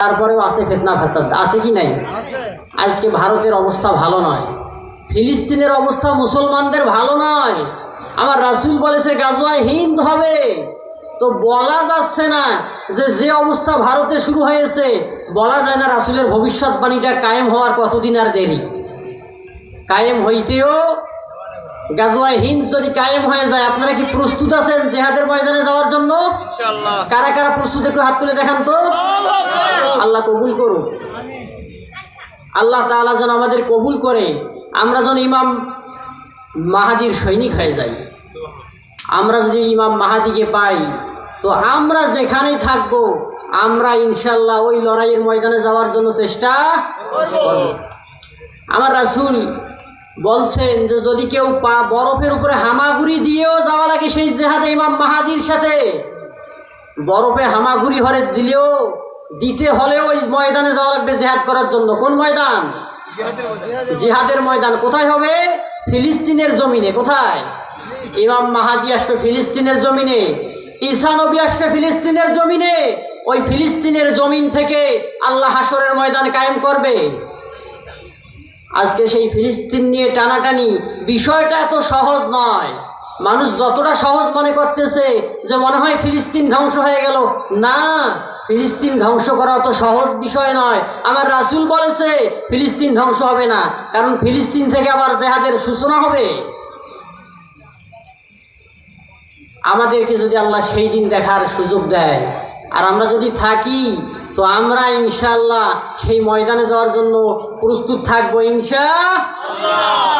তারপরেও আছে ফিতনা ফাসাদ, আছে কি নাই? আজকে ভারতের অবস্থা ভালো নয়, ফিলিস্তিনের অবস্থা মুসলমানদের ভালো নয়। আমার রাসূল বলেছে গাজওয়ায়ে হিন্দ হবে, তো বলা যাচ্ছে না যে অবস্থা ভারতে শুরু হয়েছে, বলা যায় না রাসূলের ভবিষ্যৎবাণীটা কায়েম হওয়ার কতদিন আর দেরি। কায়েম হইতেও গাজওয়ায়ে হিন্দ যদি কায়েম হয়ে যায়, আপনারা কি প্রস্তুত আছেন জিহাদের ময়দানে যাওয়ার জন্য? ইনশাআল্লাহ। কারা কারা প্রস্তুত একটু হাত তুলে দেখান তো। আল্লাহ কবুল করুন, আল্লাহ তাআলা যেন আমাদের কবুল করে, আমরা যেন ইমাম মাহাদির সৈনিক হয়ে যাই। আমরা যদি ইমাম মাহাদিকে পাই, তো আমরা যেখানেই থাকব, আমরা ইনশাআল্লাহ ওই লড়াইয়ের ময়দানে যাওয়ার জন্য চেষ্টা করব। আমার রাসূল বলছেন যে যদি কেউ বরফের উপরে হামাগুড়ি দিয়েও যাওয়া লাগে সেই জিহাদে ইমাম মাহাদির সাথে, বরফে হামাগুড়ি হরে দিলেও দিতে হলে ওই ময়দানে যাওয়া লাগবে জিহাদ করার জন্য। কোন ময়দান? জিহাদের ময়দান। কোথায় হবে? ফিলিস্তিনের জমিনে। কোথায়? ইমাম মাহাদি আসবে ফিলিস্তিনের জমিনে, ঈসা নবী আসবে ফিলিস্তিনের জমিনে। ওই ফিলিস্তিনের জমিন থেকে আল্লাহ হাসরের ময়দান কায়েম করবে। আজকে সেই ফিলিস্তিন নিয়ে টানাটানি, বিষয়টা এত সহজ নয়। মানুষ যতটা সহজ মনে করতেছে যে মনে হয় ফিলিস্তিন ধ্বংস হয়ে গেল, না, ফিলিস্তিন ধ্বংস করা অত সহজ বিষয় নয়। আমার রাসূল বলেছে ফিলিস্তিন ধ্বংস হবে না, কারণ ফিলিস্তিন থেকে আবার জিহাদের সূচনা হবে। আমাদেরকে যদি আল্লাহ সেই দিন দেখার সুযোগ দেয় আর আমরা যদি থাকি, তো আমরা ইনশাআল্লাহ সেই ময়দানে যাওয়ার জন্য প্রস্তুত থাকবো ইনশাআল্লাহ।